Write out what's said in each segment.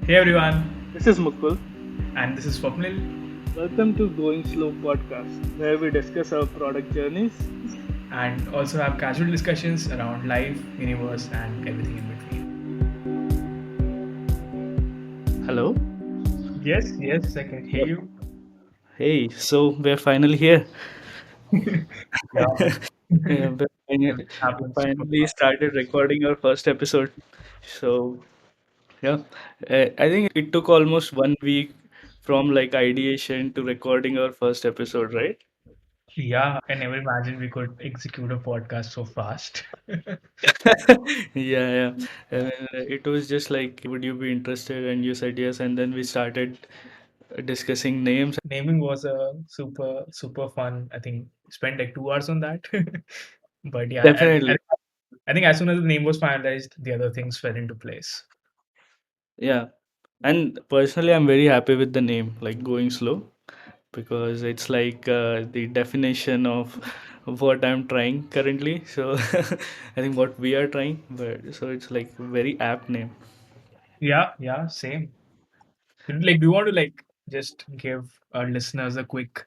Hey everyone, This is Mukul. and this is Swapnil. Welcome to Going Slow podcast, where we discuss our product journeys. And also have casual discussions around life, universe, and everything in between. Hello. Yes, I can hear Yep. you. Hey, so we're finally here. Yeah, Yeah, we happens super finally fast. started recording our first episode. So, yeah, I think it took almost 1 week from like ideation to recording our first episode, right? Yeah, I never imagined we could execute a podcast so fast. Yeah, yeah. It was just like, would you be interested? And you said yes, and then we started discussing names. Naming was a super fun. I think spent like 2 hours on that. But yeah, Definitely. I think as soon as the name was finalized, the other things fell into place. Yeah. And personally, I'm very happy with the name, like Going Slow, because it's like the definition of what I'm trying currently. So I think what we are trying, but so it's like very apt name. Yeah, same. Like, do you want to like just give our listeners a quick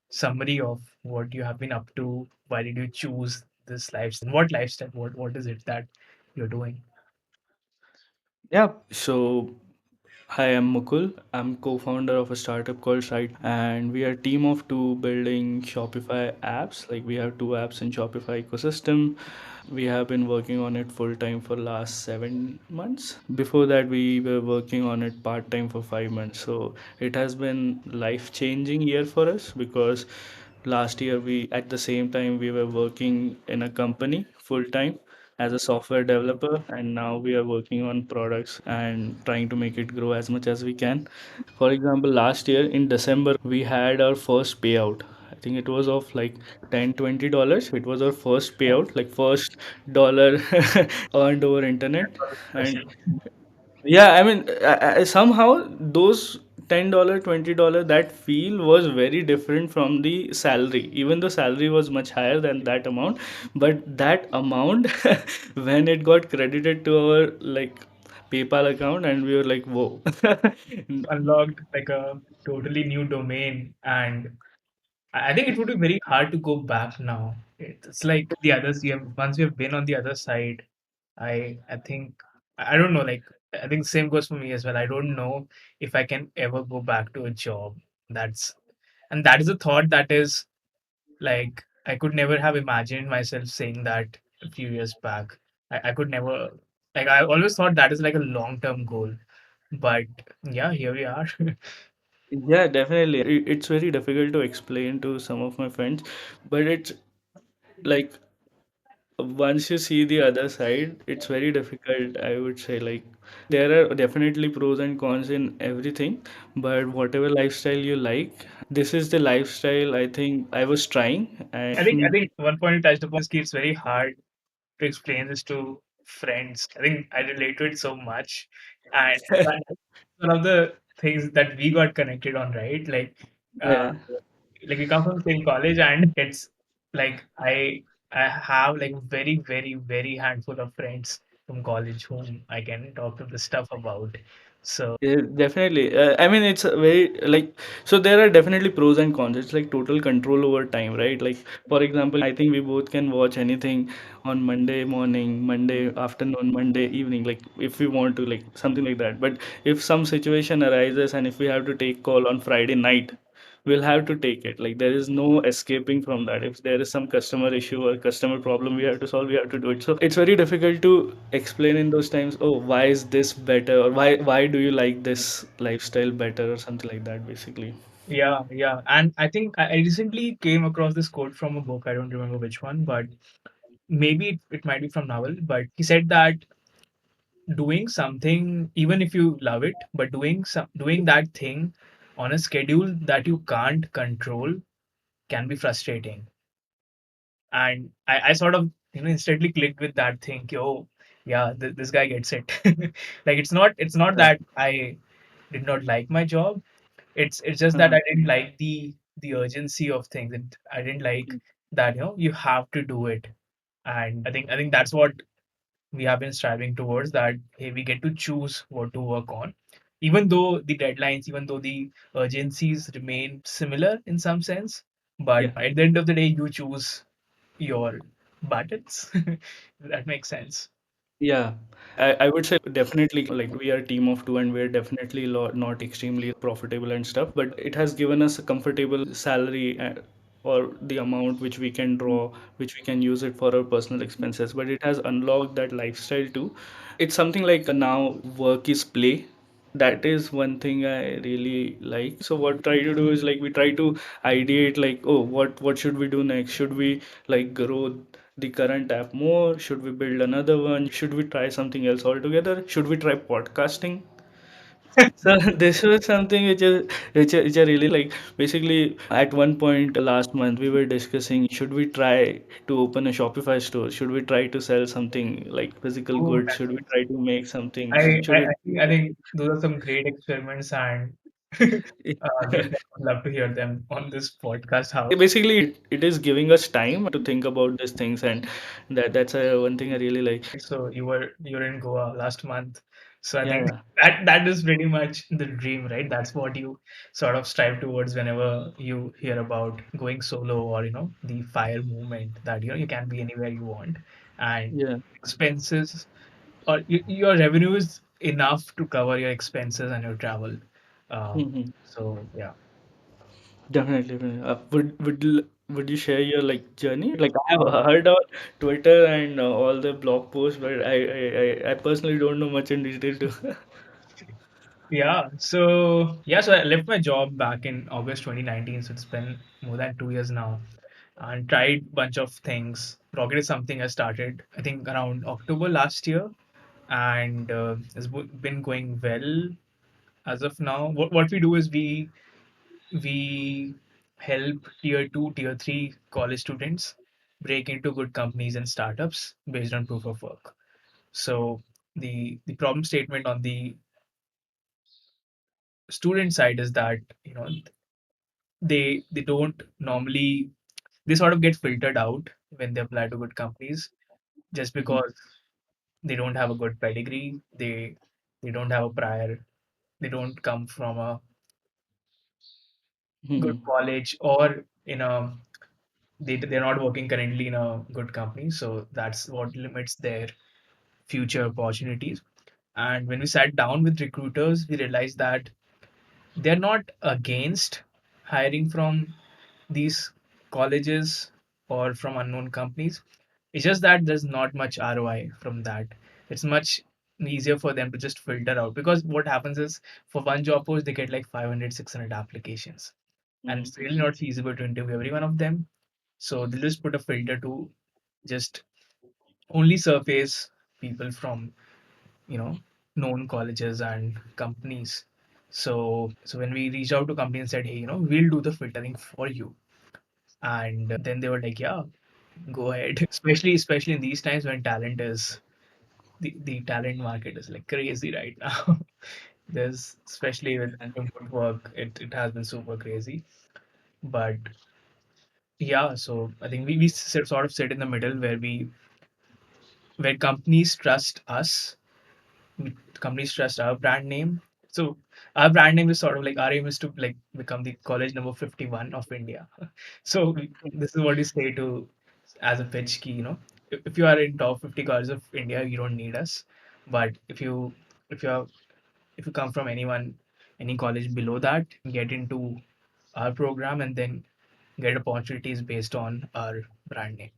summary of what you have been up to? Why did you choose this lifestyle? What lifestyle? What is it that you're doing? Yeah. So hi, I'm Mukul. I'm co-founder of a startup called Site, and we are a team of two building Shopify apps. Like we have two apps in Shopify ecosystem. We have been working on it full time for last 7 months. Before that, we were working on it part time for 5 months. So it has been life changing year for us because last year we at the same time we were working in a company full time as a software developer, and now we are working on products and trying to make it grow as much as we can. For example, last year in December we had our first payout. I think it was of like $10-20. It was our first Oh, payout, like first dollar earned over internet. impressive. And yeah, I mean, somehow those $10, $20, that feel was very different from the salary. Even though salary was much higher than that amount, but that amount, when it got credited to our like PayPal account, and we were like, whoa. Unlocked like a totally new domain, and I think it would be very hard to go back now. It's like the others. You have once you have been on the other side. I think I don't know. Like I think same goes for me as well. I don't know if I can ever go back to a job. That's and that is a thought that is like I could never have imagined myself saying that a few years back. I could never like I always thought that is like a long term goal. But yeah, here we are. Yeah, definitely. It's very difficult to explain to some of my friends, but it's like once you see the other side, it's very difficult, I would say. Like, there are definitely pros and cons in everything, but whatever lifestyle you like, this is the lifestyle I think I was trying. I think one point you touched upon is it's very hard to explain this to friends. I think I relate to it so much. And that- one of the things that we got connected on, right? Uh, Yeah. like we come from the same college, and it's like I have like very handful of friends from college whom I can talk to this stuff about. So Yeah, definitely. I mean, it's a very like so there are definitely pros and cons. It's like total control over time, right? Like for example, I think we both can watch anything on Monday morning, Monday afternoon, Monday evening, like if we want to, like something like that. But if some situation arises and if we have to take call on Friday night, we'll have to take it. Like there is no escaping from that. If there is some customer issue or customer problem we have to solve, we have to do it. So it's very difficult to explain in those times, oh, why is this better, or why do you like this lifestyle better, or something like that, basically. yeah. And I think I recently came across this quote from a book. I don't remember which one, but maybe it might be from novel. But he said that doing something, even if you love it, but doing that thing on a schedule that you can't control can be frustrating. And I sort of instantly clicked with that thing. Oh, yeah, this guy gets it. Like it's not Yeah. that I did not like my job. It's just that Uh-huh. I didn't like the urgency of things. I didn't like that you have to do it. And I think that's what we have been striving towards, that hey, we get to choose what to work on. even though the deadlines, even though the urgencies remain similar in some sense, but Yeah. at the end of the day, you choose your battles. That makes sense. Yeah, I would say definitely like we are a team of two and we're definitely not extremely profitable and stuff, but it has given us a comfortable salary or the amount which we can draw, which we can use it for our personal expenses. But it has unlocked that lifestyle too. It's something like now work is play. That is one thing I really like. So what try to do is like we try to ideate like, oh, what should we do next? Should we like grow the current app more? Should we build another one? Should we try something else altogether? Should we try podcasting? So this was something which I really like. Basically, at one point last month, we were discussing should we try to open a Shopify store? Should we try to sell something like physical Oh, goods? Should we try to make something? Should I think those are some great experiments, and we? definitely would love to hear them on this podcast. How Basically, it is giving us time to think about these things, and that's one thing I really like. so you were in Goa last month, so I Yeah, think yeah. that is pretty much the dream, right? That's what you sort of strive towards whenever you hear about going solo, or the fire movement, that you can be anywhere you want, and Yeah. expenses, or your revenue is enough to cover your expenses and your travel. Hmm. So yeah. Definitely, definitely. Would you share your like journey? Like I have heard on Twitter and all the blog posts, but I personally don't know much in detail too. So I left my job back in August 2019, so it's been more than 2 years now, and tried bunch of things. Rocket is something I started, I think, around October last year, and been going well as of now. What we do is we help tier two, tier three college students break into good companies and startups based on proof of work. So the problem statement on the student side is that they don't normally, they sort of get filtered out when they apply to good companies, just Mhm. because they don't have a good pedigree, they don't have a prior, they don't come from a good Mhm. college, or in a they're not working currently in a good company, so that's what limits their future opportunities. And when we sat down with recruiters, we realized that they're not against hiring from these colleges or from unknown companies. It's just that there's not much ROI from that. It's much easier for them to just filter out, because what happens is, for one job post they get like 500, 600 applications, and Mhm. it's really not feasible to interview every one of them. So they'll just put a filter to just only surface people from you know known colleges and companies. So when we reached out to companies and said, hey, we'll do the filtering for you, and then they were like, yeah, go ahead. Especially in these times when talent is the talent market is like crazy right now. There's, especially with And remote work, it has been super crazy. But yeah, so I think we sort of sit in the middle, where companies trust us, companies trust our brand name. So our brand name is sort of like, our aim is to like become the college number 51 of India. So this is what we say to, as a pitch key, if you are in top 50 colleges of India, you don't need us. But if you are if you come from any college below that, you can get into our program and then get opportunities based on our brand name.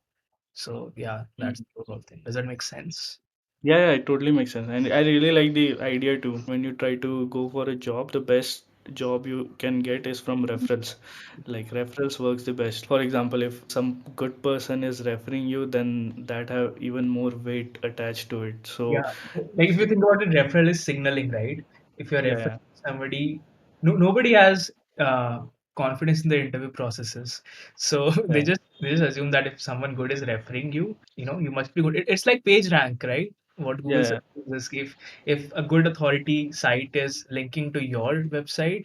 So yeah, that's Mhm. the whole thing. Does that make sense? Yeah, yeah, it totally makes sense. And I really like the idea too. When you try to go for a job, the best job you can get is from referrals. Like referrals works the best. For example, if some good person is referring you, then that have even more weight attached to it. Yeah, So like if you think about it, referral is signaling, right? If you're yeah, referring yeah, somebody, no, nobody has confidence in the interview processes, so yeah, they just assume that if someone good is referring you, you must be good. It's like page rank, right? What Google yeah. says is, if a good authority site is linking to your website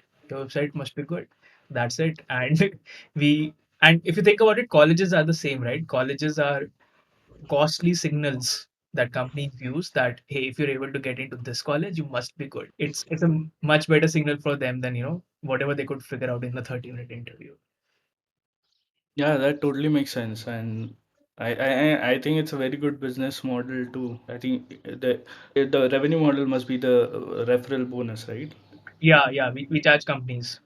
must be good. That's it. And we and if you think about it, colleges are the same, right? Colleges are costly signals that company views that, hey, if you're able to get into this college, you must be good. It's a much better signal for them than whatever they could figure out in the 30-minute interview. Yeah, that totally makes sense, and I think it's a very good business model too. I think the revenue model must be the referral bonus, right? Yeah, yeah, we charge companies,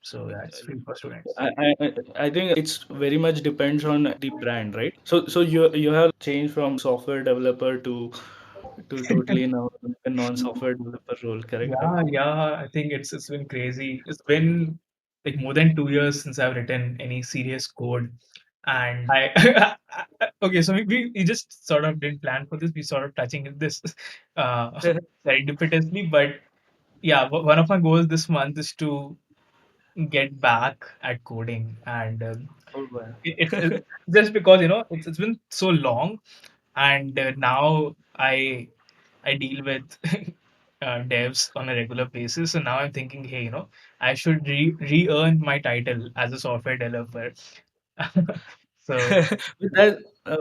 so yeah, it's free for students. I think it's very much depends on the brand, right? So you have changed from software developer to totally now a non-software developer role, correct? Yeah, yeah, I think it's been crazy. It's been like more than 2 years since I've written any serious code. And I okay, so we just sort of didn't plan for this. We sort of touching this uh serendipitously, but yeah, one of my goals this month is to get back at coding, and Oh, wow. it's just because it's been so long, and now I deal with devs on a regular basis. So now I'm thinking, hey, I should re-earn my title as a software developer. So But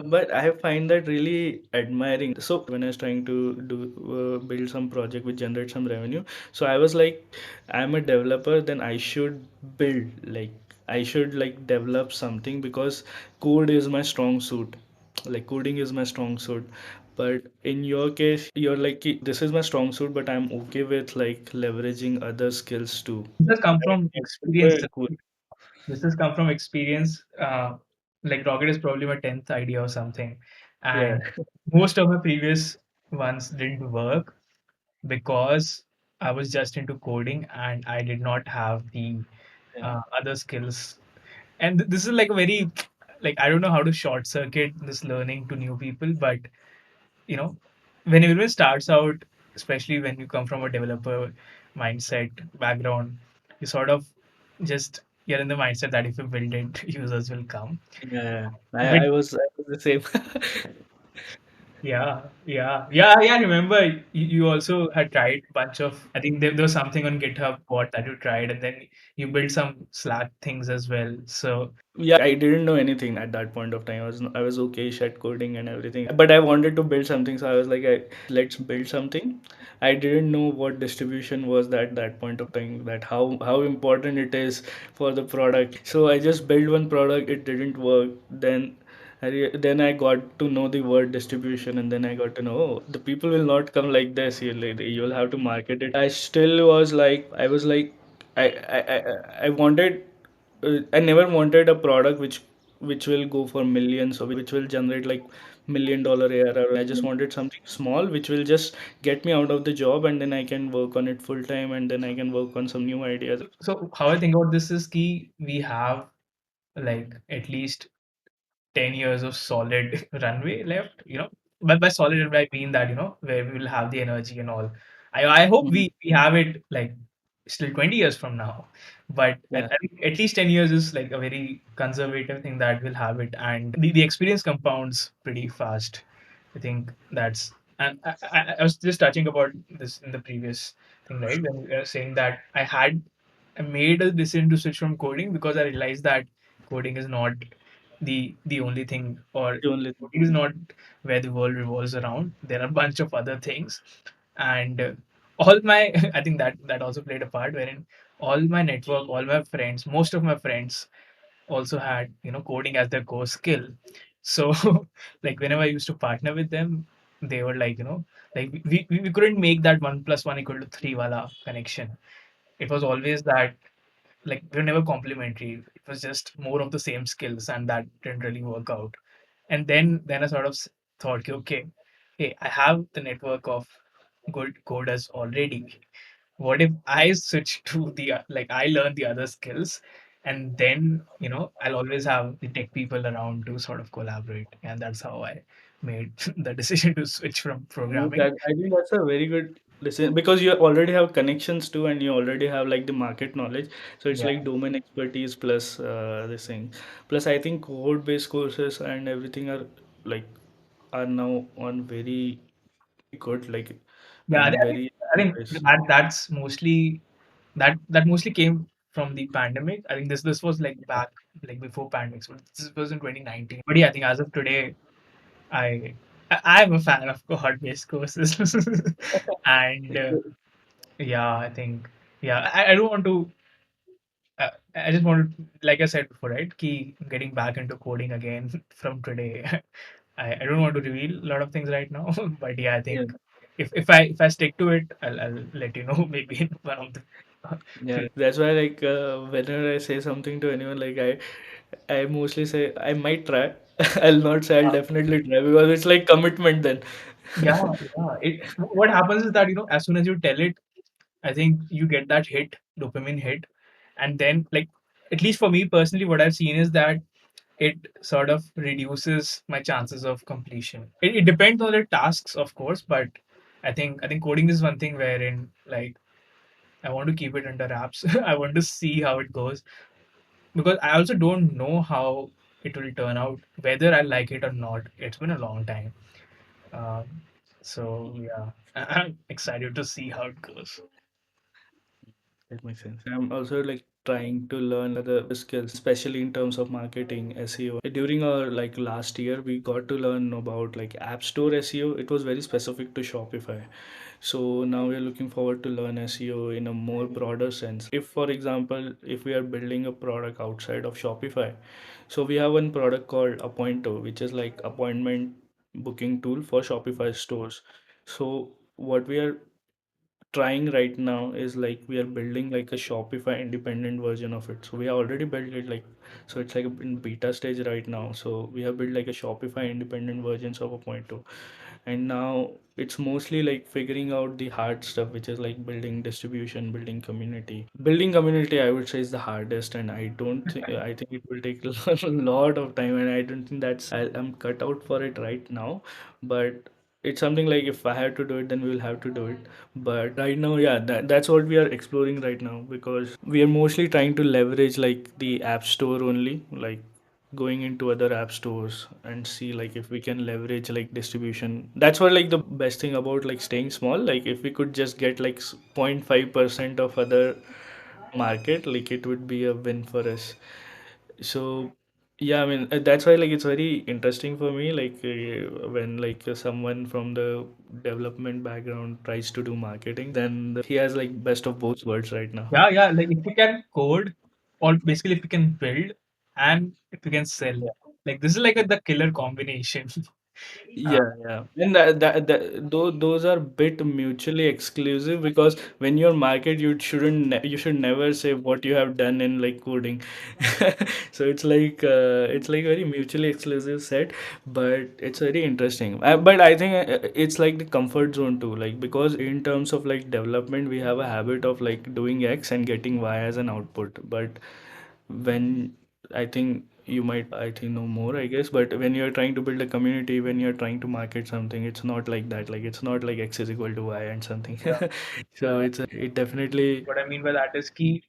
but I find that really admiring. So when I was trying to do build some project which generate some revenue, so I was like, I'm a developer, then I should build like I should like develop something because code is my strong suit. Like coding is my strong suit. But in your case, you're like, "Ki, this is my strong suit, but I'm okay with like leveraging other skills too." this has come from That's experience. super cool. This has come from experience. Like Rocket is probably my 10th idea or something, Yeah. and most of my previous ones didn't work because I was just into coding and I did not have the Yeah. other skills. And this is like a very like I don't know how to short circuit this learning to new people, but you know, when everyone starts out, especially when you come from a developer mindset background, you sort of just you're in the mindset that if you build it, users will come. Yeah, But I was the same. yeah, yeah, yeah, yeah. I remember you also had tried bunch of. I think there was something on GitHub bot that you tried, and then you built some Slack things as well. So Yeah, I didn't know anything at that point of time. I was okay at coding and everything, but I wanted to build something, so I was like, let's build something. I didn't know what distribution was that point of time, that how important it is for the product. So I just built one product. It didn't work. Then I got to know the word distribution, and then I got to know, oh, the people will not come like this. You'll have to market it. I still was like, I was like, I wanted, I never wanted a product which will go for millions or which will generate like $1 million ARR. I just wanted something small which will just get me out of the job, and then I can work on it full time, and then I can work on some new ideas. so how I think about this is key. We have like at least 10 years of solid runway left, but by solid runway I mean that where we will have the energy and all. I hope Mhm. we have it like still 20 years from now, but Yeah. I think at least 10 years is like a very conservative thing that will have it, and the experience compounds pretty fast. I think that's, and I was just touching about this in the previous thing, right, when we were saying that I made a decision to switch from coding because I realized that coding is not the only thing, or The only thing. coding is not where the world revolves around. There are a bunch of other things, and all my I think that also played a part, wherein all my network, all my friends, most of my friends also had coding as their core skill. So like whenever I used to partner with them, they were like like we couldn't make that 1 + 1 = 3 wala connection. It was always that, like, we were never complementary. It was just more of the same skills, and that didn't really work out. And then I sort of thought, "Okay, okay, hey, I have the network of good coders already. What if I switch to the like I learn the other skills, and then I'll always have the tech people around to sort of collaborate." And that's how I made the decision to switch from programming. That I think that's a very good decision because you already have connections too, and you already have like the market knowledge. So it's Yeah. like domain expertise plus this thing. Plus, I think code-based courses and everything like are now on very good, like Yeah, on very I think price. that's mostly that mostly came from the pandemic. I think this was like back like before pandemic. So this was in 2019. But yeah, I think as of today, I I'm a fan of cohort-based courses, and yeah, I think yeah, I don't want to. I just want to, like I said before, right? Key getting back into coding again from today. I don't want to reveal a lot of things right now, but yeah, I Yeah. think if I stick to it, I'll let you know maybe in one of the Yeah, future. that's why like whenever I say something to anyone, like I mostly say I might try. I'll not say I'll definitely try because it's like commitment then. Yeah, yeah. What happens is that as soon as you tell it, I think you get that hit, dopamine hit, and then like at least for me personally, what I've seen is that it sort of reduces my chances of completion. It depends on the tasks, of course, but I think coding is one thing wherein like I want to keep it under wraps. I want to see how it goes because I also don't know how it will turn out, whether I like it or not. It's been a long time. Um, so yeah, I'm excited to see how it goes. That makes sense. I'm also like trying to learn other skills, especially in terms of marketing, SEO. During our like last year, we got to learn about like App Store SEO. It was very specific to Shopify. So now we're looking forward to learn SEO in a more broader sense. If, for example, if we are building a product outside of Shopify, so we have one product called Appointo, which is like appointment booking tool for Shopify stores. So what we are trying right now is like we are building like a Shopify independent version of it. So we have already built it like so it's like in beta stage right now. So we have built like a Shopify independent versions of a point two. And now it's mostly like figuring out the hard stuff, which is like building distribution, building community. Building community, I would say, is the hardest, and I don't think I think it will take a lot of time, and I don't think I'm cut out for it right now. But it's something like if I have to do it, then we will have to do it. But right now, yeah, that's what we are exploring right now because we are mostly trying to leverage like the app store only, like going into other app stores and see like if we can leverage like distribution. That's what like the best thing about like staying small. Like if we could just get like 0.5% of other market, like it would be a win for us. So yeah, I mean that's why like it's very interesting for me like when like someone from the development background tries to do marketing, then he has like best of both worlds right now. Yeah, yeah. Like if you can code, or basically if you can build and if you can sell, like this is like the killer combination. Uh, Yeah, yeah. And those are bit mutually exclusive because when you're market, you should never say what you have done in like coding. So it's like very mutually exclusive set, but it's very interesting. But I think it's like the comfort zone too, like because in terms of like development, we have a habit of like doing X and getting Y as an output. But when I think you might I think know more I guess, but when you're trying to build a community, when you're trying to market something, it's not like that. Like it's not like X is equal to Y and something. yeah, So it definitely. what I mean by that is key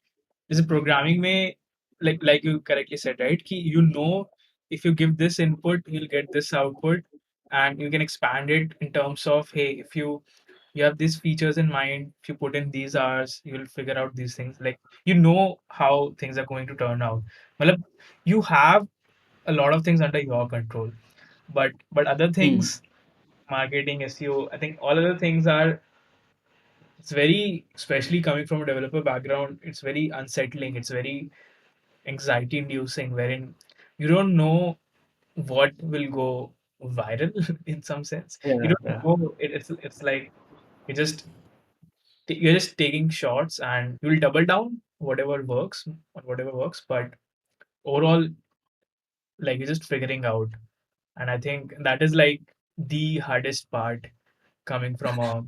is programming may like you correctly said, right? Key, if you give this input, you'll get this output, and you can expand it in terms of hey, if you have these features in mind, if you put in these hours, you'll figure out these things. Like how things are going to turn out. Well, you have a lot of things under your control, but other Hmm. things, marketing, SEO, I think all other things are it's very, especially coming from a developer background, it's very unsettling. It's very anxiety inducing, wherein you don't know what will go viral in some sense. You Yeah, don't yeah. know. It's like you're just you're just taking shots and you'll double down whatever works. But overall, like you're just figuring out. And I think that is like the hardest part coming from a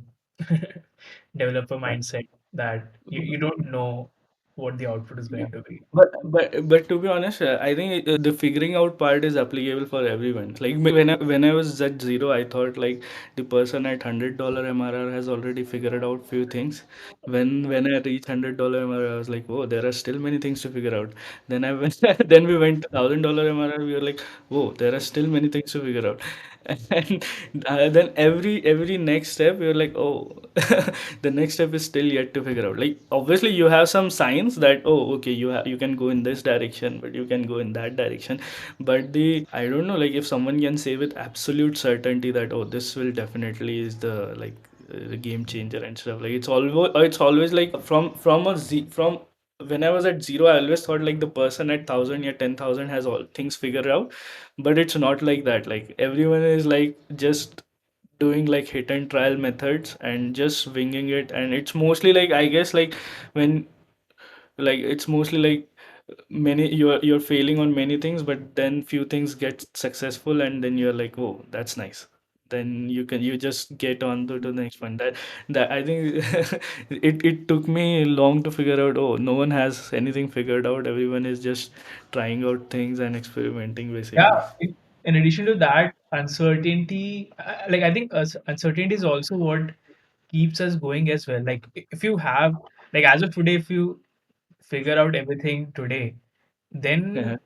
developer mindset that you don't know what the output is Yeah. going to be. But to be honest, I think the figuring out part is applicable for everyone. Like when I was at zero, I thought like the person at $100 MRR has already figured out few things. When I reached $100 MRR, I was like, whoa, there are still many things to figure out. Then I went then we went to $1,000 MRR. We were like, whoa, there are still many things to figure out. And then every next step you're like, oh, the next step is still yet to figure out. Like obviously you have some signs that, oh, okay, you can go in this direction, but you can go in that direction. But the I don't know, like if someone can say with absolute certainty that, oh, this will definitely is the like the game changer and stuff. Like it's always like from when I was at zero, I always thought like the person at 1,000 or 10,000 has all things figured out, but it's not like that. Like everyone is like just doing like hit and trial methods and just winging it, and it's mostly like, I guess, like when like it's mostly like many you're failing on many things, but then few things get successful and then you're like, oh, that's nice. Then you just get on to the next one. That I think it took me long to figure out, oh, no one has anything figured out, everyone is just trying out things and experimenting Yeah, basically. in addition to that, uncertainty, like I think uncertainty is also what keeps us going as well. Like if you have, like as of today, if you figure out everything today, Yeah. then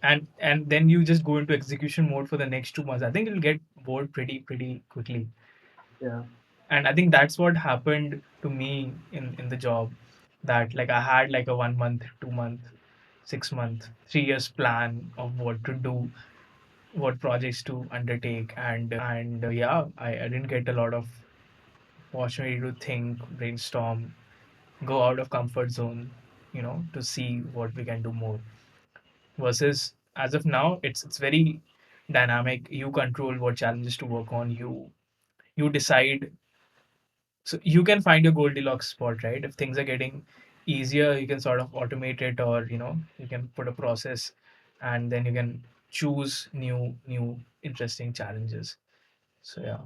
and then you just go into execution mode for the next 2 months. I think you'll get bored pretty quickly. Yeah. And I think that's what happened to me in the job. That like I had like a 1 month, 2 month, 6 month, 3 years plan of what to do, what projects to undertake, and yeah, I didn't get a lot of opportunity to think, brainstorm, go out of comfort zone, to see what we can do more. Versus as of now, it's very dynamic. You control what challenges to work on. You decide. So you can find your Goldilocks spot, right? If things are getting easier, you can sort of automate it, or you can put a process, and then you can choose new interesting challenges. So yeah,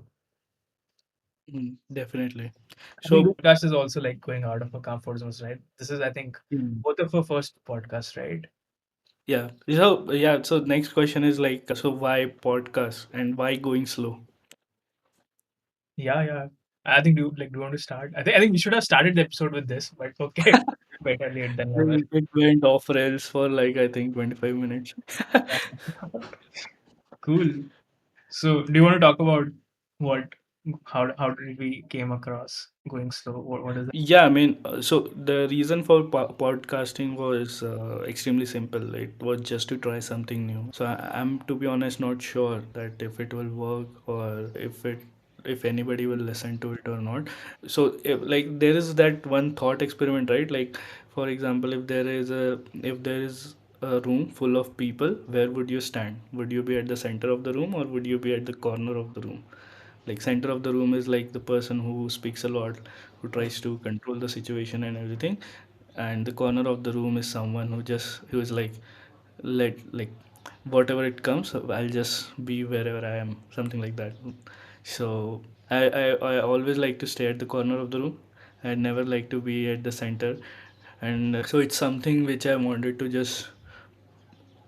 Definitely. I think So, podcast is also like going out of our comfort zones, right? This is, I think, mm, both of our first podcast, right? yeah. So next question is like, so why podcast and why going slow? Yeah, yeah. I think do you want to start? I think we should have started the episode with this, but okay, better late than never. It went off rails for like I think 25 minutes. Cool. So, do you want to talk about what, how did we came across going slow? What is that? Yeah, I mean, so the reason for podcasting was extremely simple. It was just to try something new. So I'm, to be honest, not sure that if it will work or if anybody will listen to it or not. So like there is that one thought experiment, right? Like for example, if there is a room full of people, where would you stand? Would you be at the center of the room or would you be at the corner of the room? Like center of the room is like the person who speaks a lot, who tries to control the situation and everything, and the corner of the room is someone who is like, let like whatever it comes, I'll just be wherever I am, something like that. So I always like to stay at the corner of the room. I never like to be at the center. And so it's something which I wanted to just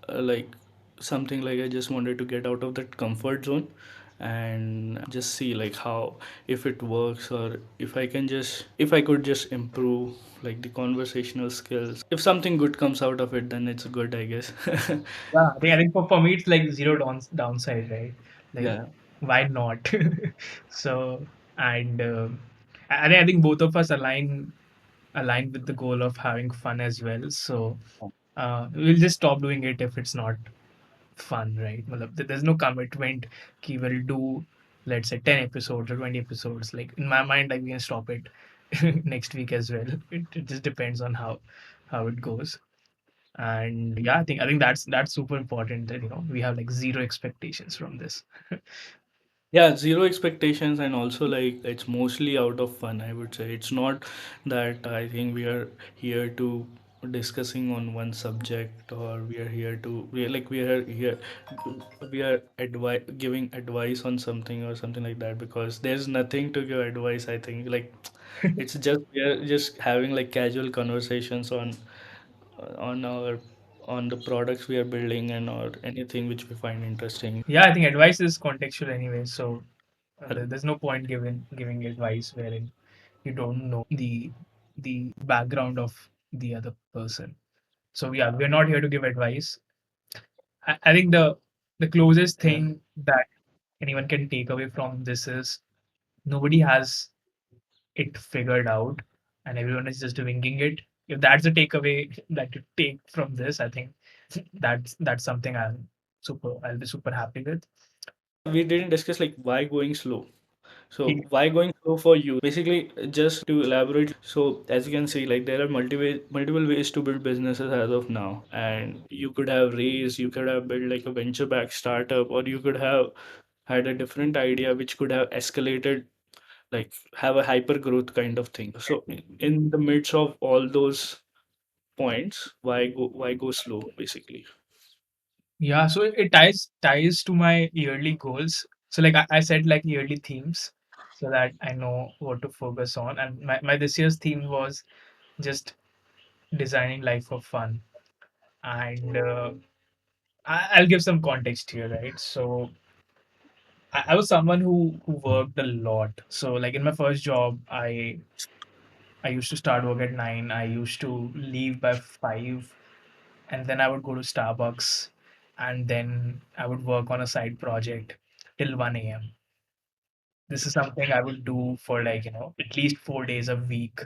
like something like I just wanted to get out of that comfort zone and just see like how, if it works, or if I could just improve like the conversational skills. If something good comes out of it, then it's good, I guess. Yeah, I think for me it's like zero downside, right? Like, Yeah. why not? So, and I think both of us align with the goal of having fun as well. So, we'll just stop doing it if it's not fun, right? Matlab, there's no commitment कि we'll do, let's say, 10 episodes or 20 episodes. Like in my mind, like we can stop it next week as well. It just depends on how it goes. And yeah, I think that's super important that we have like zero expectations from this. Yeah, zero expectations, and also like it's mostly out of fun, I would say. It's not that I think we are here to discussing on one subject, or we are giving advice on something or something like that, because there's nothing to give advice, I think. Like it's just we are just having like casual conversations on our on the products we are building and or anything which we find interesting. Yeah, I think advice is contextual anyway, so Correct. there's no point giving advice wherein you don't know the background of the other person. So yeah, we're not here to give advice. I think the closest Yeah. thing that anyone can take away from this is nobody has it figured out and everyone is just winging it. If that's the takeaway that you take from this, I think that's something I'll be super happy with. We didn't discuss like why going slow. So He- why going slow for you? Basically, just to elaborate. So as you can see, like there are multiple ways to build businesses as of now, and you could have raised, you could have built like a venture back startup, or you could have had a different idea which could have escalated, like have a hyper growth kind of thing. So in the midst of all those points, why go slow, basically? Yeah, so it ties to my yearly goals. So like I set like yearly themes so that I know what to focus on. And my this year's theme was just designing life for fun. And I'll give some context here, right? So I was someone who worked a lot. So like in my first job, I used to start work at 9. I used to leave by 5, and then I would go to Starbucks, and then I would work on a side project till 1 a.m. This is something I would do for like, at least 4 days a week.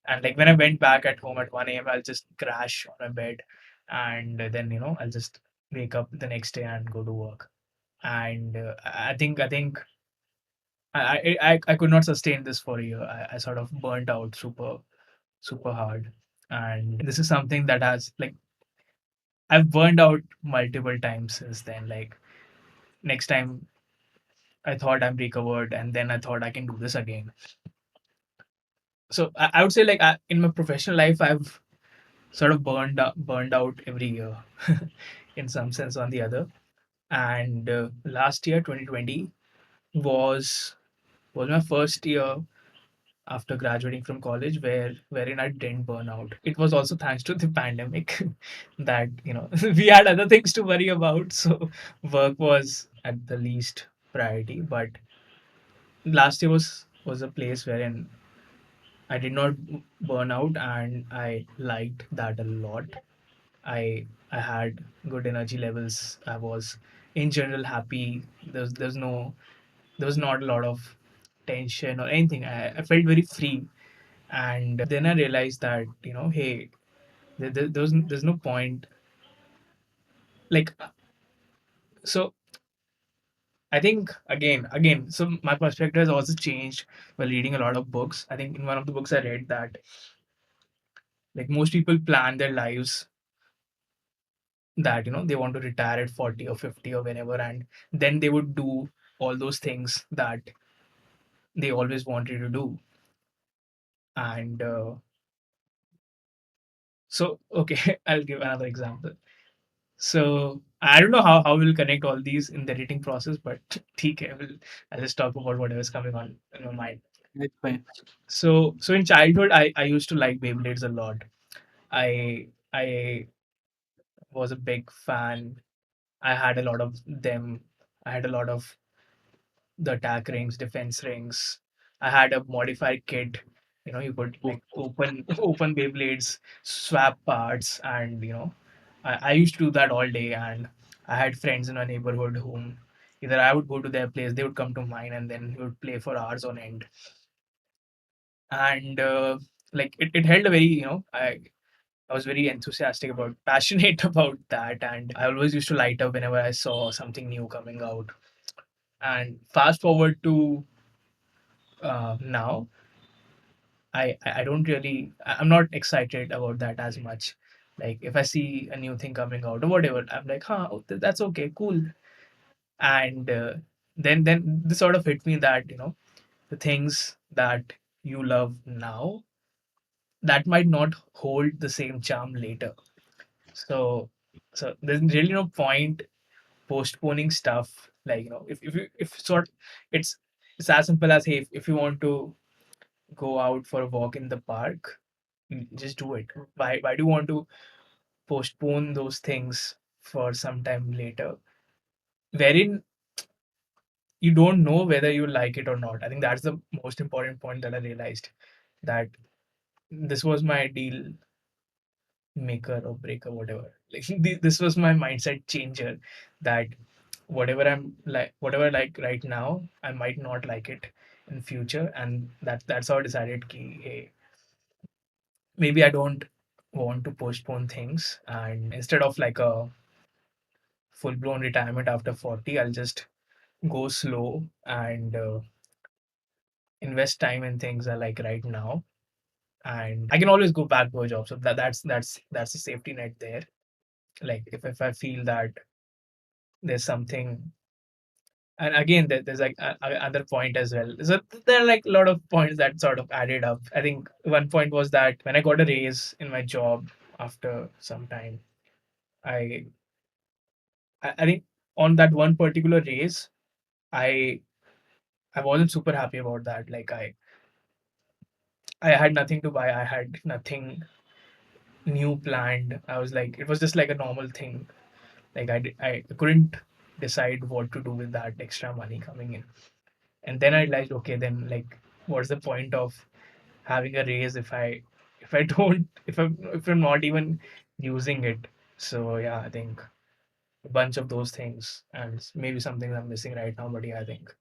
And like when I went back at home at 1 a.m., I'll just crash on my bed, and then, I'll just wake up the next day and go to work. And I think I could not sustain this for a year. I sort of burnt out super hard. And this is something that has like I've burned out multiple times since then. Like next time I thought I'm recovered and then I thought I can do this again. So I would say like in my professional life I've sort of burned out every year in some sense or the other. And last year 2020 was was my first year after graduating from college wherein I didn't burn out. It was also thanks to the pandemic that we had other things to worry about, so work was at the least priority. But last year was a place wherein I did not burn out, and I liked that a lot. I had good energy levels. I was in general happy. There was not a lot of tension or anything. I felt very free. And then I realized that, hey, there's no point. Like, so I think again, so my perspective has also changed while reading a lot of books. I think in one of the books I read that like most people plan their lives that, they want to retire at 40 or 50 or whenever, and then they would do all those things that they always wanted to do. And so, okay, I'll give another example. So I don't know how we'll connect all these in the editing process, but okay, I'll just talk about whatever's coming on in my mind. That's fine. So in childhood, I used to like Beyblades a lot. I was a big fan. I had a lot of them. I had a lot of the attack rings, defense rings. I had a modified kit. You could Oh, like open Beyblades, swap parts, and I used to do that all day. And I had friends in our neighborhood whom either I would go to their place, they would come to mine, and then we would play for hours on end. And like it held a very, I was very enthusiastic about, passionate about that, and I always used to light up whenever I saw something new coming out. And fast forward to now, I don't really, I'm not excited about that as much. Like if I see a new thing coming out or whatever, I'm like, huh, that's okay, cool. And then this sort of hit me that the things that you love now that might not hold the same charm later. So there's really no point postponing stuff. Like if sort it's it's as simple as, hey, if you want to go out for a walk in the park, just do it. Why do you want to postpone those things for some time later, wherein you don't know whether you like it or not? I think that's the most important point that I realized, that this was my deal maker or breaker, whatever. Like this was my mindset changer, that whatever I like right now, I might not like it in future, and that's how I decided ki, hey, maybe I don't want to postpone things, and instead of like a full blown retirement after 40, I'll just go slow and invest time in things I like right now, and I can always go back to a job. So that's a safety net there. Like if I feel that there's something, and again there's like other point as well. So there are like a lot of points that sort of added up. I think one point was that when I got a raise in my job after some time, I I think on that one particular raise, I I wasn't super happy about that. Like I had nothing to buy. I had nothing new planned. I was like, it was just like a normal thing. Like I couldn't decide what to do with that extra money coming in. And then I realized, okay, then like, what's the point of having a raise if I don't if I'm not even using it? So yeah, I think a bunch of those things, and maybe something I'm missing right now. But yeah, I think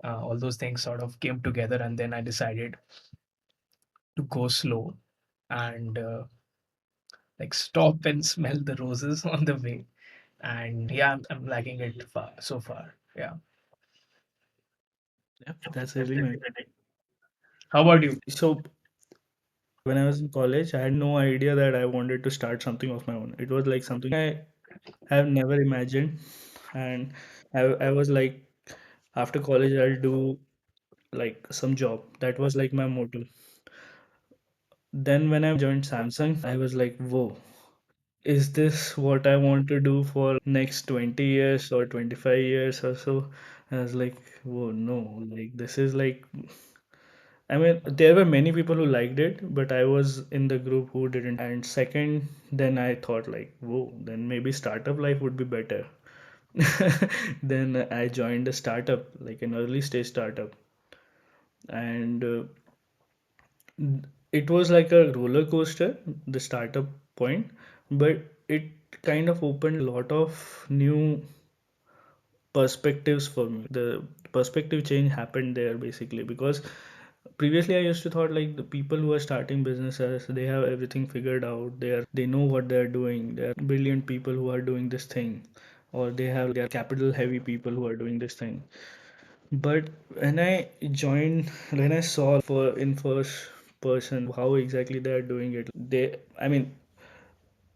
all those things sort of came together, and then I decided to go slow and like stop and smell the roses on the way. And yeah, I'm liking it so far. Yeah. Yeah, that's really nice. How about you? So when I was in college, I had no idea that I wanted to start something of my own. It was like something I have never imagined. And I was like, after college, I'll do like some job. That was like my motto. Then when I joined Samsung, I was like, whoa, is this what I want to do for next 20 years or 25 years or so? I was like, whoa, no, like this is like, I mean, there were many people who liked it, but I was in the group who didn't. And second, then I thought like, whoa, then maybe startup life would be better. Then I joined a startup, like an early stage startup, and it was like a roller coaster, the startup point, but it kind of opened a lot of new perspectives for me. The perspective change happened there basically because previously I used to thought like the people who are starting businesses, they have everything figured out. They know what they're doing. There are brilliant people who are doing this thing, or they are capital heavy people who are doing this thing. But when I joined, when I saw for in first person how exactly they are doing it, I mean,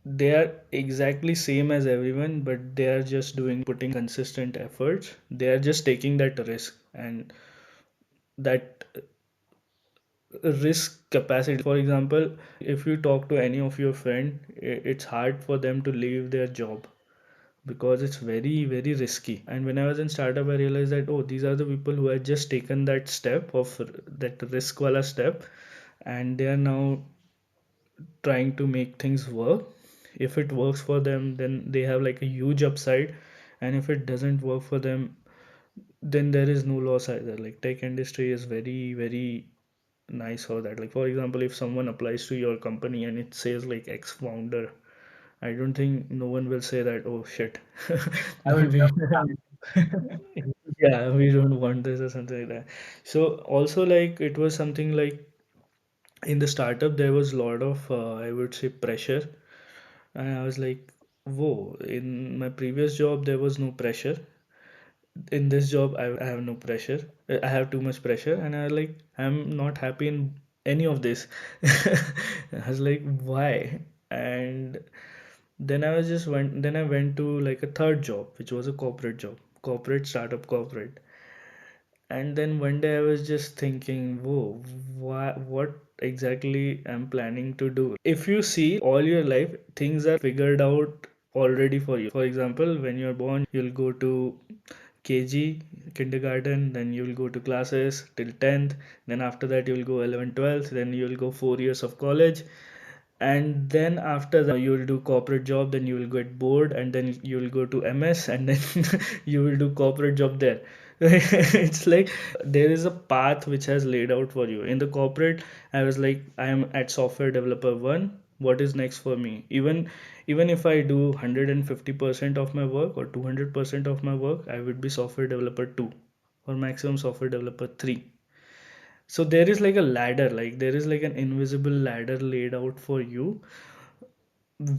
they are exactly same as everyone, but they are just doing putting consistent efforts. They are just taking that risk, and that risk capacity. For example, if you talk to any of your friend, it's hard for them to leave their job because it's very very risky. And when I was in startup, I realized that, oh, these are the people who had just taken that step of that risk wala step, and they are now trying to make things work. If it works for them, then they have like a huge upside, and if it doesn't work for them, then there is no loss either. Like tech industry is very very nice for that. Like for example, if someone applies to your company and it says like ex founder, I don't think no one will say that, oh shit. I would we, love to. yeah, we don't want this or something like that. So also like it was something like in the startup there was a lot of I would say pressure, and I was like, whoa, in my previous job there was no pressure. In this job I have no pressure. I have too much pressure, and I was like, I'm not happy in any of this. I was like, why? And then I went to like a third job, which was a corporate job, corporate startup corporate. And then one day I was just thinking, whoa, what exactly I'm planning to do? If you see all your life, things are figured out already for you. For example, when you're born, you'll go to KG, kindergarten, then you'll go to classes till 10th, then after that you'll go 11th, 12th, then you'll go 4 years of college, and then after that you will do corporate job, then you will get bored, and then you will go to MS, and then you will do corporate job there. It's like there is a path which has laid out for you. In the corporate, I was like, I am at software developer 1, what is next for me. Even if I do 150% of my work or 200% of my work, I would be software developer 2 or maximum software developer 3. So there is like a ladder, like there is like an invisible ladder laid out for you,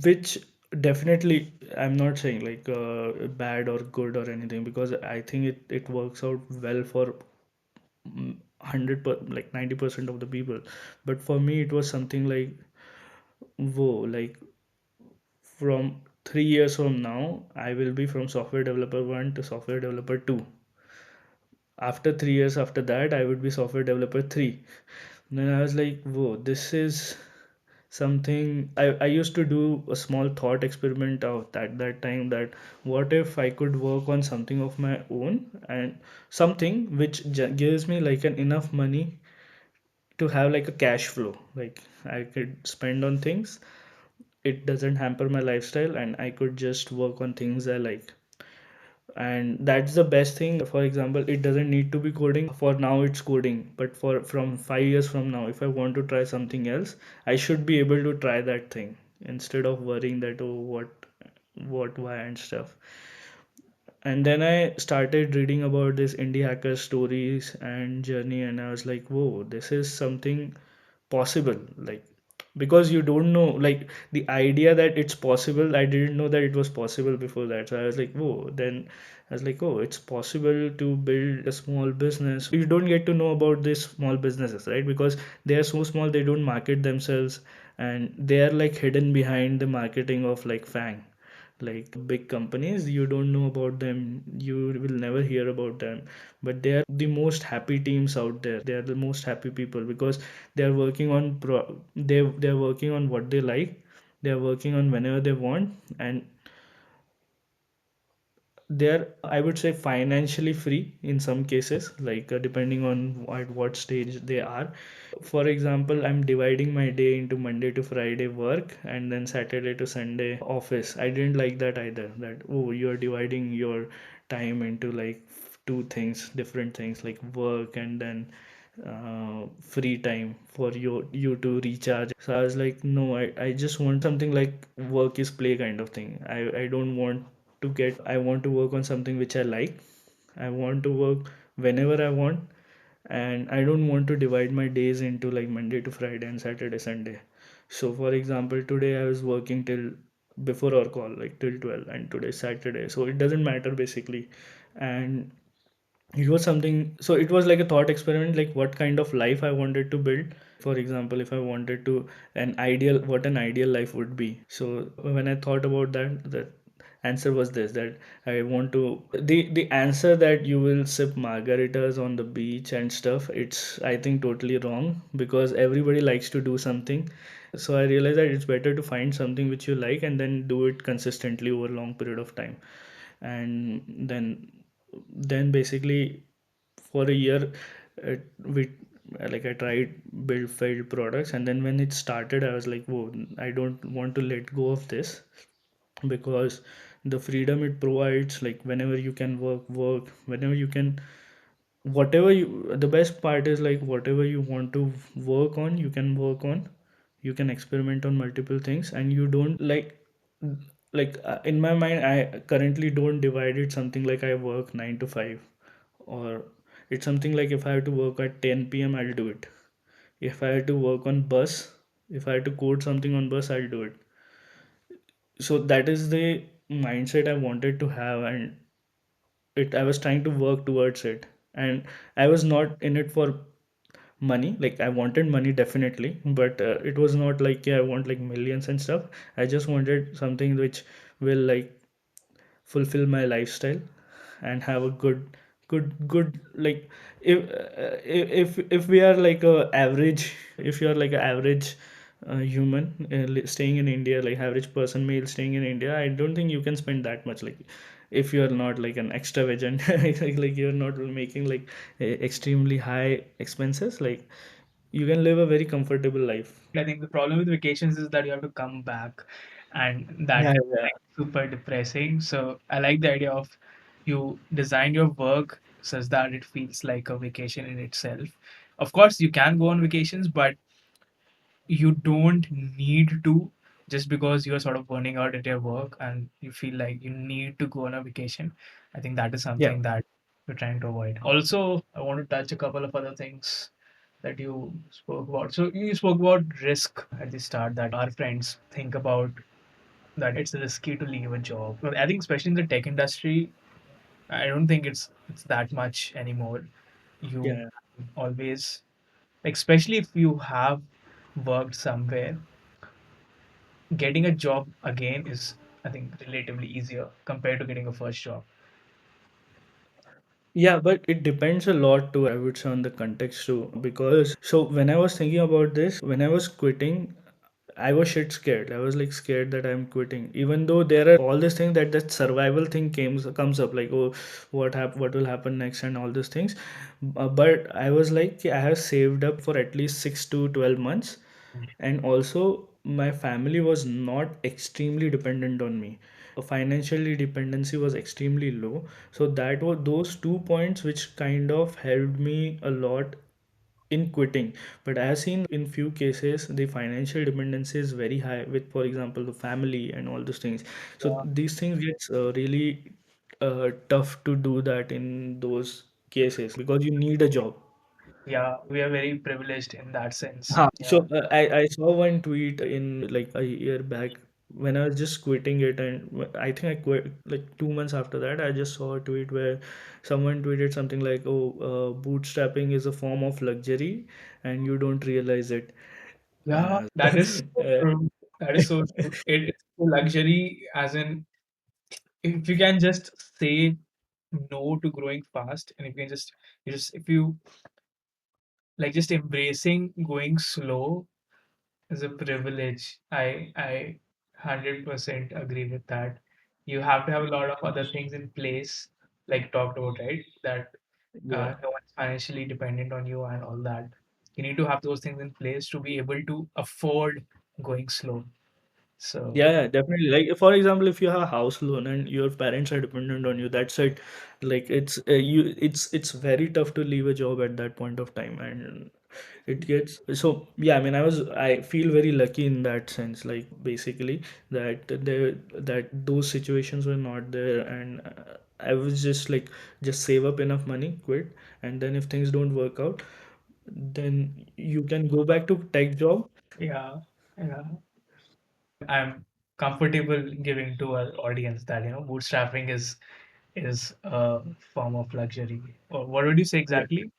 which definitely, I'm not saying like bad or good or anything, because I think it works out well for like 90% of the people. But for me it was something like, whoa, like from 3 years from now I will be from software developer 1 to software developer 2. After 3 years after that I would be software developer 3. Then I was like, whoa, this is something. I used to do a small thought experiment out at that time, that what if I could work on something of my own, and something which gives me like an enough money to have like a cash flow, like I could spend on things, it doesn't hamper my lifestyle, and I could just work on things I like. And that's the best thing. For example, it doesn't need to be coding. For now it's coding, but for from 5 years from now, if I want to try something else, I should be able to try that thing instead of worrying that, oh, what why and stuff. And then I started reading about this indie hacker stories and journey, and I was like, whoa, this is something possible. Like, because you don't know, like the idea that it's possible, I didn't know that it was possible before that. So I was like, whoa. Then I was like, oh, it's possible to build a small business. You don't get to know about these small businesses, right? Because they are so small, they don't market themselves, and they are like hidden behind the marketing of like Fang. Like big companies, you don't know about them, you will never hear about them, but they are the most happy teams out there. They are the most happy people because they are working on they are working on what they like. They are working on whenever they want, and they're, I would say, financially free in some cases, like depending on at what stage they are. For example, I'm dividing my day into Monday to Friday work and then Saturday to Sunday office. I didn't like that either, that, oh, you're dividing your time into like two things, different things, like work and then free time for you to recharge. So I was like, no, I just want something like work is play kind of thing. I don't want to get, I want to work on something which I like. I want to work whenever I want, and I don't want to divide my days into like Monday to Friday and Saturday, Sunday. So for example, today I was working till before our call, like till 12, and today Saturday. So it doesn't matter basically. And it was something, so it was like a thought experiment, like what kind of life I wanted to build. For example, if I wanted to, an ideal, what an ideal life would be. So when I thought about that, the answer was this, that I want to, the answer that you will sip margaritas on the beach and stuff, it's, I think, totally wrong, because everybody likes to do something. So I realized that it's better to find something which you like and then do it consistently over a long period of time. And then basically for a year, we, like I tried build failed products, and then when it started I was like, whoa, I don't want to let go of this, because the freedom it provides, like whenever you can work whenever you can, whatever you, the best part is like whatever you want to work on, you can work on, you can experiment on multiple things, and you don't in my mind I currently don't divide it something like I work 9 to 5, or it's something like if I have to work at 10 p.m. I'll do it. If I have to work on bus, if I have to code something on bus, I'll do it. So that is the mindset I wanted to have, and it, I was trying to work towards it. And I was not in it for money. Like I wanted money definitely, but it was not like, yeah, I want like millions and stuff. I just wanted something which will like fulfill my lifestyle and have a good like, if we are like a average, if you are like an average human staying in India, like average person male staying in India, I don't think you can spend that much. Like if you are not like an extravagant like you're not making like extremely high expenses, like you can live a very comfortable life. I think the problem with vacations is that you have to come back, and that Yeah, is yeah. like super depressing. So I like the idea of you design your work such that it feels like a vacation in itself. Of course, you can go on vacations, but you don't need to, just because you're sort of burning out at your work and you feel like you need to go on a vacation. I think that is Yeah. something that we're trying to avoid. Also, I want to touch a couple of other things that you spoke about. So you spoke about risk at the start, that our friends think about that it's risky to leave a job. But I think especially in the tech industry, I don't think it's that much anymore. You Yeah. always, especially if you have worked somewhere, getting a job again is, I think, relatively easier compared to getting a first job. Yeah, but it depends a lot too, I would say, on the context too. Because so when I was thinking about this, when I was quitting, I was shit scared. I was like scared that I'm quitting. Even though there are all these things that survival thing comes up, like, oh, what will happen next and all these things. But I was like, I have saved up for at least 6 to 12 months, and also my family was not extremely dependent on me. Financially dependency was extremely low, so that was those 2 points which kind of helped me a lot in quitting. But I have seen in few cases the financial dependency is very high with, for example, the family and all those things. So Yeah, these things gets really tough to do that in those cases because you need a job. yeah, we are very privileged in that sense. Huh. Yeah, So I saw one tweet in like a year back when I was just quitting it, and I think I quit like 2 months after that. I just saw a tweet where someone tweeted something like, "Oh, bootstrapping is a form of luxury, and you don't realize it." yeah, Uh, that is so true. That is so true. It's a luxury, as in, if you can just say no to growing fast, and if you can just, if you like, just embracing going slow is a privilege. I 100% agree with that. You have to have a lot of other things in place, like talked about, right? That yeah. no one's financially dependent on you and all that. You need to have those things in place to be able to afford going slow. So Yeah, definitely. Like for example, if you have a house loan and your parents are dependent on you, that's it. Like it's very tough to leave a job at that point of time, and it gets so. Yeah, I mean, I feel very lucky in that sense. Like basically that those situations were not there, and I was just like just save up enough money, quit, and then if things don't work out, then you can go back to tech job. yeah, yeah. I'm comfortable giving to our audience that bootstrapping is a form of luxury. Or what would you say Yeah. exactly?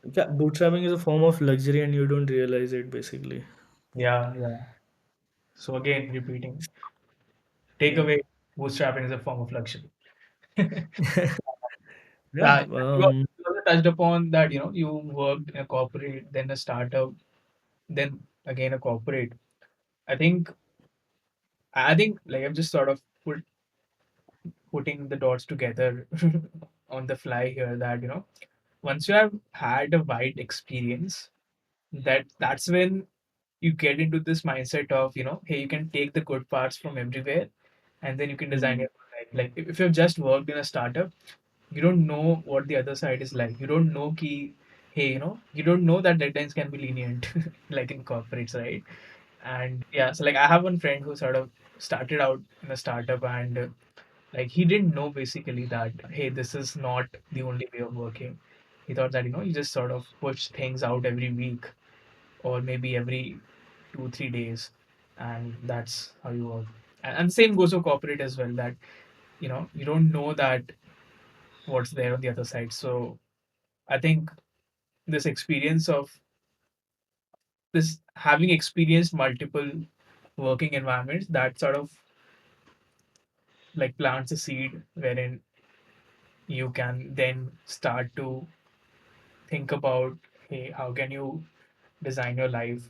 Yeah, bootstrapping is a form of luxury and you don't realize it basically. Yeah, yeah. So again, repeating, take Yeah. away, bootstrapping is a form of luxury. Yeah. Yeah, you also touched upon that, you worked in a corporate, then a startup, then again a corporate. I think I think like I've just sort of putting the dots together on the fly here, that once you have had a wide experience, that's when you get into this mindset of, hey, you can take the good parts from everywhere, and then you can design Mm. your own life. Like if you've just worked in a startup, you don't know what the other side is like. You don't know key, hey, you don't know that deadlines can be lenient like in corporates, right? And yeah, so like I have one friend who sort of started out in a startup, and like he didn't know basically that, hey, this is not the only way of working. He thought that you just sort of push things out every week, or maybe every 2 3 days, and that's how you work. And same goes for corporate as well, that you don't know that what's there on the other side. So I think this experience of this having experienced multiple working environments, that sort of like plants a seed wherein you can then start to think about, hey, how can you design your life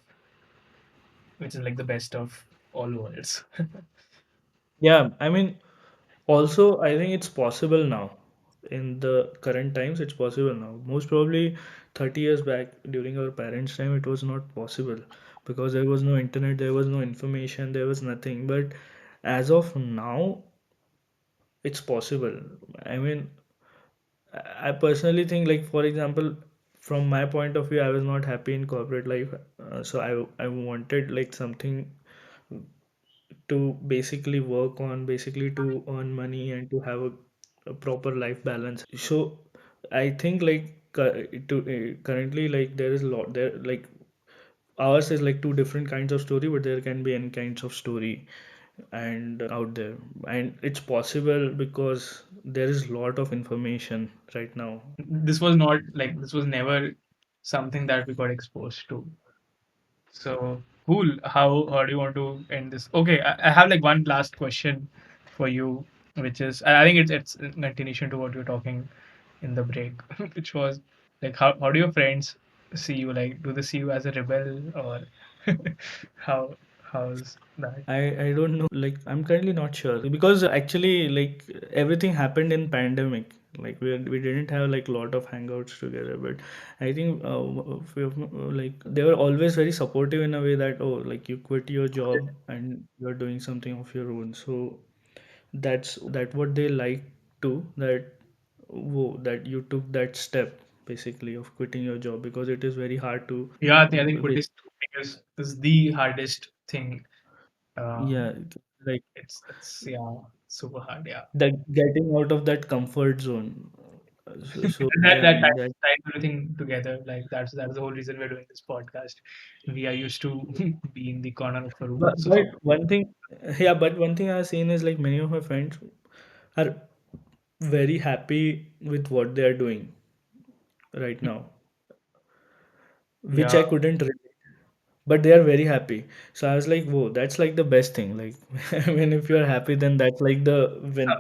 which is like the best of all worlds. Yeah, I mean, also I think it's possible now. In the current times, it's possible now. Most probably 30 years back during our parents' time, it was not possible because there was no internet, there was no information, there was nothing. But as of now, it's possible. I mean, I personally think, like, for example, from my point of view, I was not happy in corporate life. So I wanted like something to basically work on, basically to earn money and to have a proper life balance. So I think like currently like there is a lot there, like ours is like two different kinds of story, but there can be any kinds of story and out there, and it's possible because there is a lot of information right now. This was not like this was never something that we got exposed to. So cool. How do you want to end this? Okay, I have like one last question for you, which is I think it's in continuation to what you were talking in the break, which was like how do your friends see you? Like, do they see you as a rebel or how how's that? I don't know. Like I'm currently not sure because actually like everything happened in pandemic. Like we didn't have like lot of hangouts together, but I think like they were always very supportive in a way that oh like you quit your job and you're doing something of your own. So that what they like too, that whoa that you took that step basically of quitting your job because it is very hard to Yeah, I think bas- Buddhist is the hardest thing. yeah, Um, like it's yeah super hard. Yeah. that getting out of that comfort zone. So That yeah, that ties everything together. Like that's the whole reason we're doing this podcast. We are used to be in the corner of a room. but So one thing, yeah, but one thing I've seen is like many of my friends are very happy with what they are doing right now, which yeah, I couldn't relate. But they are very happy. So I was like, whoa, that's like the best thing. Like, I mean, if you're happy, then that's like the win.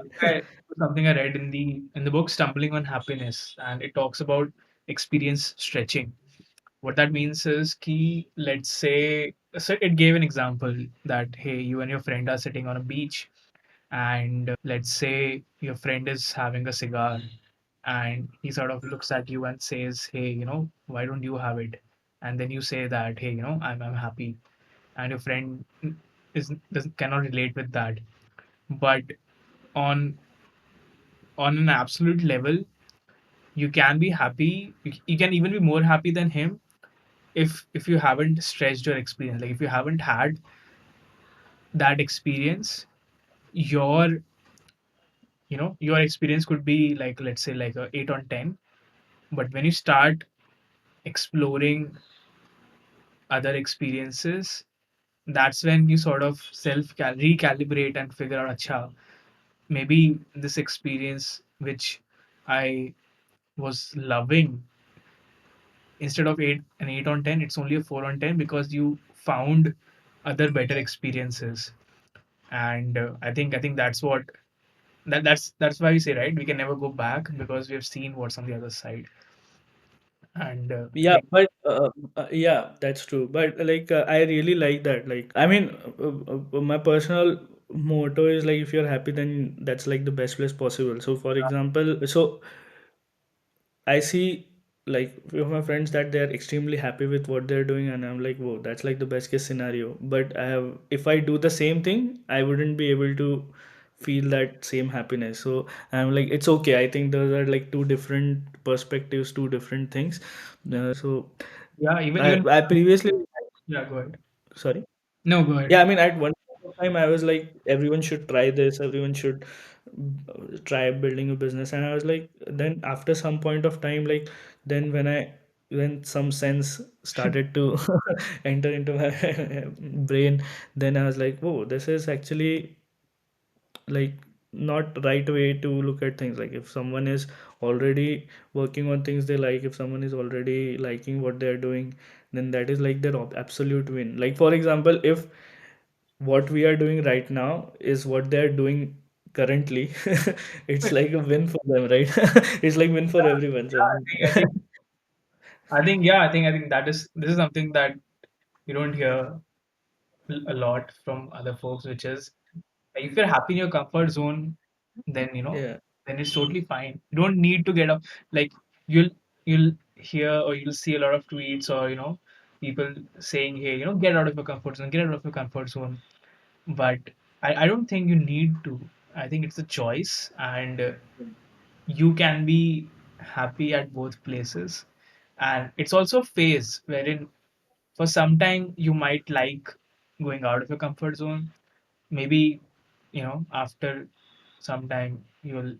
something I read in the book Stumbling on Happiness, and it talks about experience stretching. What that means is key. Let's say, so it gave an example that hey, you and your friend are sitting on a beach, and let's say your friend is having a cigar, and he sort of looks at you and says, hey, why don't you have it? And then you say that, hey, I'm happy, and your friend is doesn't cannot relate with that. But on on an absolute level, you can be happy. You can even be more happy than him if you haven't stretched your experience. Like if you haven't had that experience, your your experience could be like, let's say, like a 8 on 10. But when you start exploring other experiences, that's when you sort of self recalibrate and figure out, acha, maybe this experience which I was loving, instead of 8 on 10, it's only a 4 on 10 because you found other better experiences. And I think that's what that's why we say, right, we can never go back because we have seen what's on the other side. And I Yeah, think but yeah, that's true. But like, I really like that. Like, I mean, my personal motto is like, if you're happy, then that's like the best place possible. So, for example, so I see like few of my friends that they're extremely happy with what they're doing, and I'm like, whoa, that's like the best case scenario. But if I do the same thing, I wouldn't be able to feel that same happiness. So I'm like, it's okay. I think those are like two different perspectives, two different things. So yeah, I even I previously, yeah, go ahead. sorry. No, go Yeah, ahead. I mean, at one point of time, I was like, everyone should try this. Everyone should try building a business. And I was like, then after some point of time, like, then when some sense started to enter into my brain, then I was like, whoa, this is actually like not right way to look at things. Like, if someone is already working on things they like, if someone is already liking what they're doing, then that is like their absolute win. Like, for example, if what we are doing right now is what they're doing currently, it's like a win for them, right? It's like win for everyone. So Yeah, I think that is this is something that you don't hear a lot from other folks, which is like, if you're happy in your comfort zone, then yeah. then it's totally fine. You don't need to get up. Like you'll you'll hear or you'll see a lot of tweets or people saying, hey, get out of your comfort zone, get out of your comfort zone. But I don't think you need to. I think it's a choice, and you can be happy at both places. And it's also a phase wherein for some time you might like going out of your comfort zone. Maybe, after some time you'll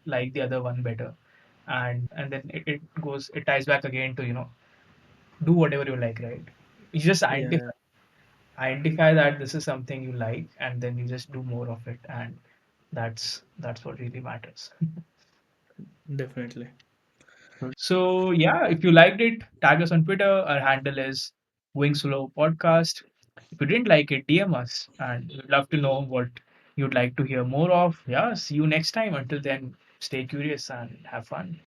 like the other one better. And then it ties back again to, do whatever you like, right? You just Yeah, identify that this is something you like, and then you just do more of it, and that's what really matters. definitely. So yeah, if you liked it, tag us on Twitter. Our handle is Going Slow Podcast. If you didn't like it, DM us, and we'd love to know what you'd like to hear more of. Yeah, see you next time. Until then, stay curious and have fun.